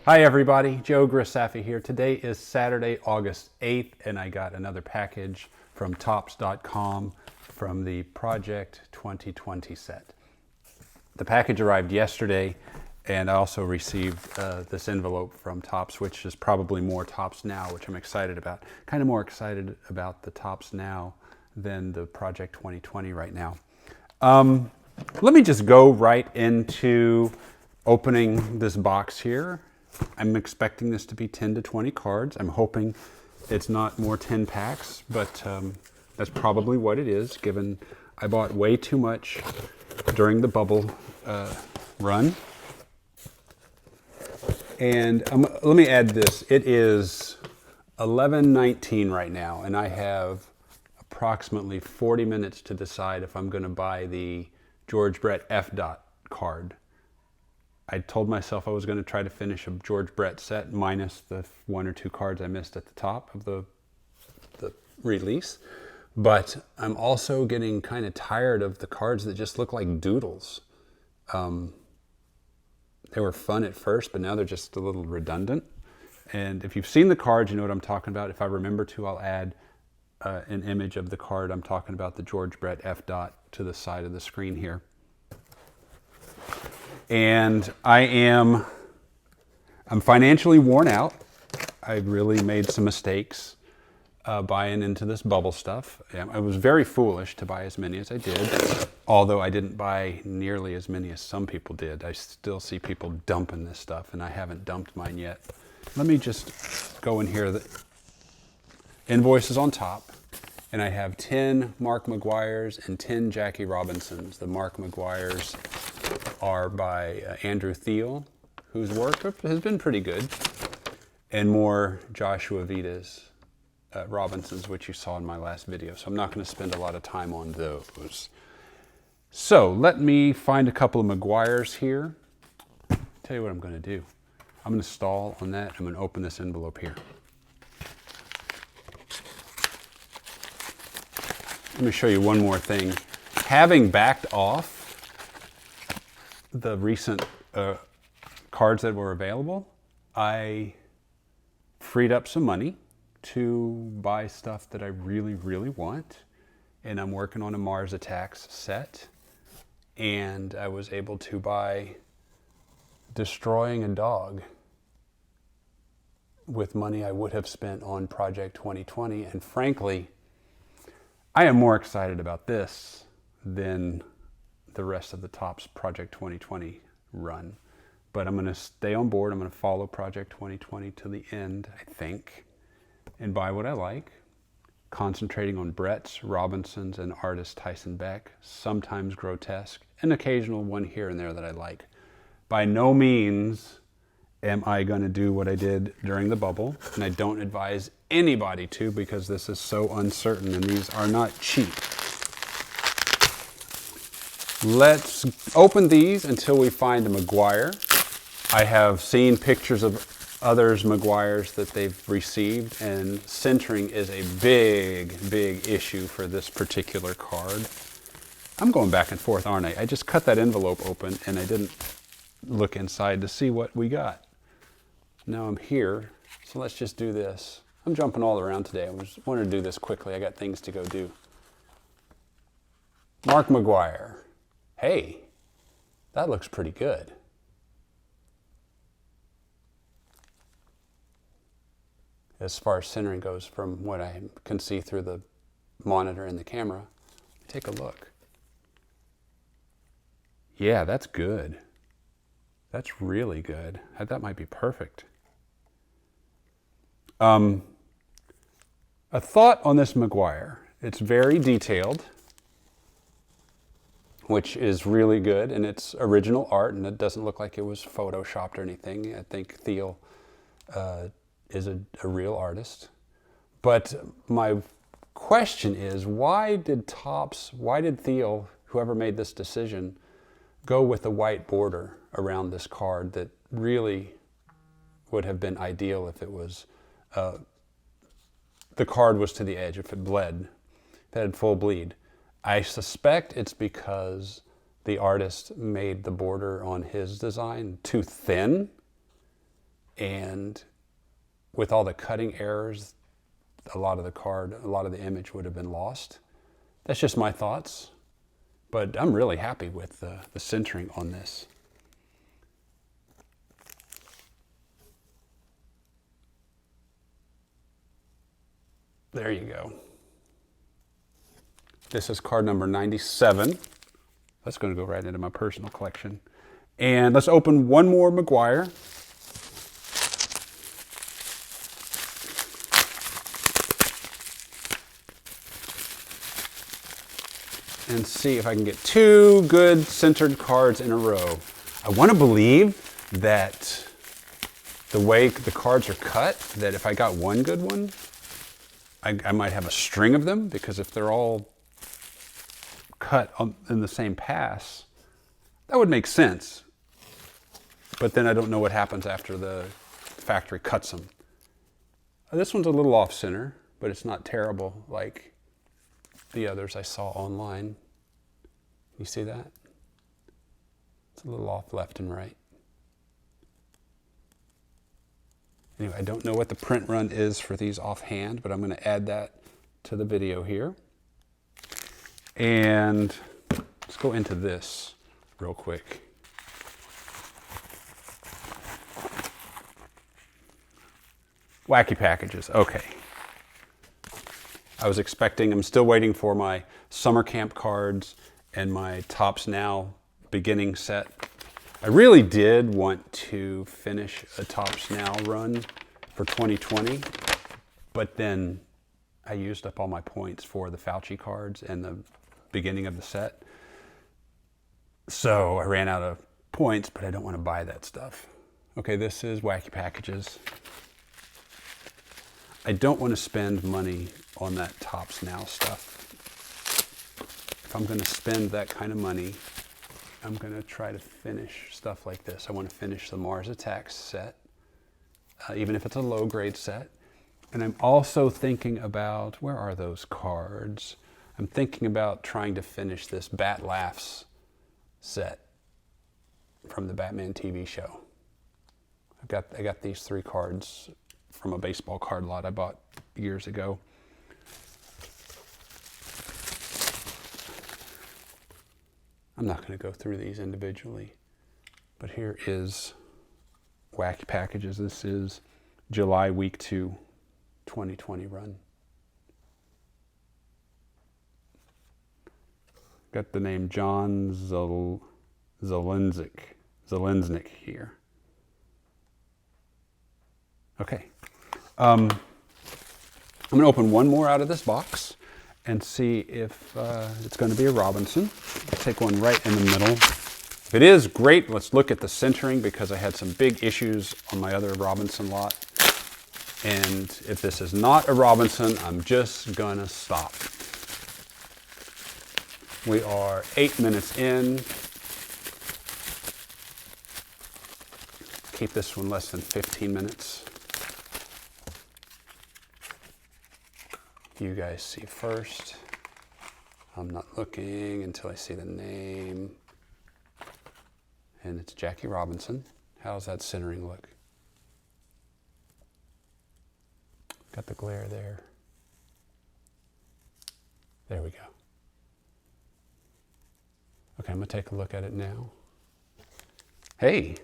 Hi everybody, Joe Grisaffi here. Today is Saturday, August 8th, and I got another package from Topps.com from the Project 2020 set. The package arrived yesterday, and I also received this envelope from Topps, which is probably more Topps Now, which I'm excited about. Kind of more excited about the Topps Now than the Project 2020 right now. Let me just go right into opening this box here. I'm expecting this to be 10 to 20 cards. I'm hoping it's not more 10 packs, but that's probably what it is, given I bought way too much during the bubble run. And let me add this. It is 11:19 right now, and I have approximately 40 minutes to decide if I'm going to buy the George Brett F. card. I told myself I was going to try to finish a George Brett set minus the 1 or 2 cards I missed at the top of the release. But I'm also getting kind of tired of the cards that just look like doodles. They were fun at first, but now they're just a little redundant. And if you've seen the cards, you know what I'm talking about. If I remember to, I'll add an image of the card I'm talking about, the George Brett F. to the side of the screen here. And I'm financially worn out. I really made some mistakes buying into this bubble stuff. I was very foolish to buy as many as I did, although I didn't buy nearly as many as some people did. I still see people dumping this stuff, and I haven't dumped mine yet. Let me just go in here. The invoice is on top, and I have 10 Mark McGwires and 10 Jackie Robinsons. The Mark McGwires are by Andrew Thiele, whose work has been pretty good, and more Joshua Vides Robinsons, which you saw in my last video. So I'm not going to spend a lot of time on those. So let me find a couple of McGwires here. Tell you what I'm going to do. I'm going to stall on that. I'm going to open this envelope here. Let me show you one more thing. Having backed off the recent cards that were available, I freed up some money to buy stuff that I really, really want. And I'm working on a Mars Attacks set. And I was able to buy Destroying a Dog with money I would have spent on Project 2020. And frankly, I am more excited about this than the rest of the Topps Project 2020 run. But I'm going to stay on board. I'm going to follow Project 2020 to the end, I think, and buy what I like, concentrating on Brett's, Robinson's, and artist Tyson Beck, sometimes Grotesque, an occasional one here and there that I like. By no means am I going to do what I did during the bubble, and I don't advise anybody to, because this is so uncertain and these are not cheap. Let's open these until we find a McGwire. I have seen pictures of others McGwires that they've received, and centering is a big, big issue for this particular card. I'm going back and forth, aren't I? I just cut that envelope open and I didn't look inside to see what we got. Now I'm here, so let's just do this. I'm jumping all around today. I just wanted to do this quickly. I got things to go do. Mark McGwire. Hey, that looks pretty good. As far as centering goes, from what I can see through the monitor and the camera. Take a look. Yeah, that's good. That's really good. That might be perfect. A thought on this McGwire. It's very detailed, which is really good, and it's original art, and it doesn't look like it was photoshopped or anything. I think Thiele is a real artist. But my question is, why did Thiele, whoever made this decision, go with a white border around this card that really would have been ideal if it was, the card was to the edge, if it bled, if it had full bleed. I suspect it's because the artist made the border on his design too thin, And with all the cutting errors, a lot of the image would have been lost. That's just my thoughts, but I'm really happy with the centering on this. There you go. This is card number 97. That's going to go right into my personal collection. And let's open one more McGwire. And see if I can get two good centered cards in a row. I want to believe that the way the cards are cut, that if I got one good one, I might have a string of them, because if they're all cut in the same pass, that would make sense. But then I don't know what happens after the factory cuts them. This one's a little off center, but it's not terrible like the others I saw online. You see that? It's a little off left and right. Anyway, I don't know what the print run is for these offhand, but I'm going to add that to the video here. And let's go into this real quick. Wacky Packages. Okay. I'm still waiting for my summer camp cards and my Tops Now beginning set. I really did want to finish a Tops Now run for 2020, but then I used up all my points for the Fauci cards and the beginning of the set. So I ran out of points, but I don't want to buy that stuff. Okay, this is Wacky Packages. I don't want to spend money on that Tops Now stuff. If I'm going to spend that kind of money, I'm going to try to finish stuff like this. I want to finish the Mars Attacks set, even if it's a low grade set. And I'm also thinking about, where are those cards? I'm thinking about trying to finish this Bat Laughs set from the Batman TV show. I got these 3 cards from a baseball card lot I bought years ago. I'm not going to go through these individually, but here is Wacky Packages. This is July week 2, 2020 run. Got the name John Zelensnik here. Okay. I'm going to open one more out of this box and see if it's going to be a Robinson. I'll take one right in the middle. If it is, great. Let's look at the centering, because I had some big issues on my other Robinson lot. And if this is not a Robinson, I'm just going to stop. We are 8 minutes in. Keep this one less than 15 minutes. You guys see first. I'm not looking until I see the name. And it's Jackie Robinson. How's that centering look? Got the glare there. There we go. Okay, I'm going to take a look at it now. Hey,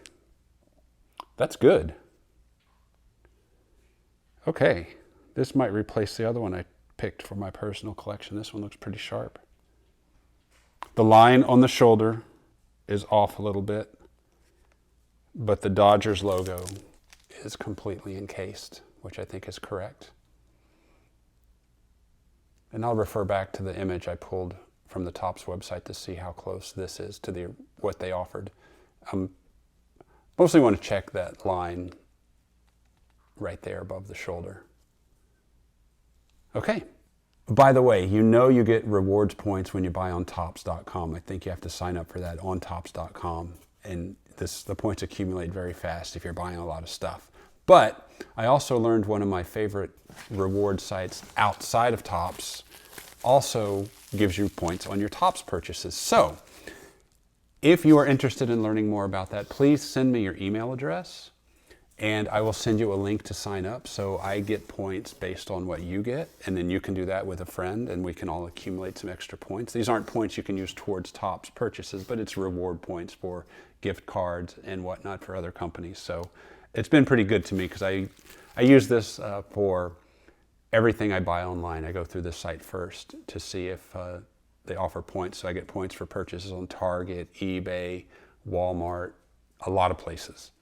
that's good. Okay, this might replace the other one I picked for my personal collection. This one looks pretty sharp. The line on the shoulder is off a little bit, but the Dodgers logo is completely encased, which I think is correct. And I'll refer back to the image I pulled from the Topps website to see how close this is to what they offered. Mostly want to check that line right there above the shoulder. Okay. By the way, you get rewards points when you buy on Topps.com. I think you have to sign up for that on Topps.com. And the points accumulate very fast if you're buying a lot of stuff. But I also learned one of my favorite reward sites outside of Topps also gives you points on your Topps purchases. So if you are interested in learning more about that, please send me your email address and I will send you a link to sign up. So I get points based on what you get, and then you can do that with a friend, and we can all accumulate some extra points. These aren't points you can use towards Topps purchases, but it's reward points for gift cards and whatnot for other companies. So it's been pretty good to me because I use this for everything I buy online. I go through this site first to see if they offer points. So I get points for purchases on Target, eBay, Walmart, a lot of places.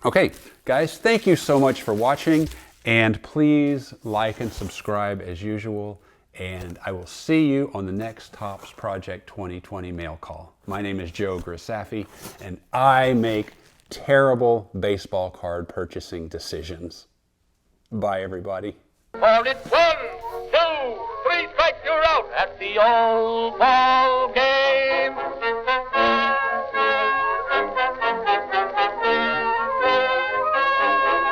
Okay, guys, thank you so much for watching, and please like and subscribe as usual, and I will see you on the next Topps Project 2020 mail call. My name is Joe Grisaffi, and I make terrible baseball card purchasing decisions. Bye, everybody. For it's 1, 2, 3 strikes, you're out at the old ball.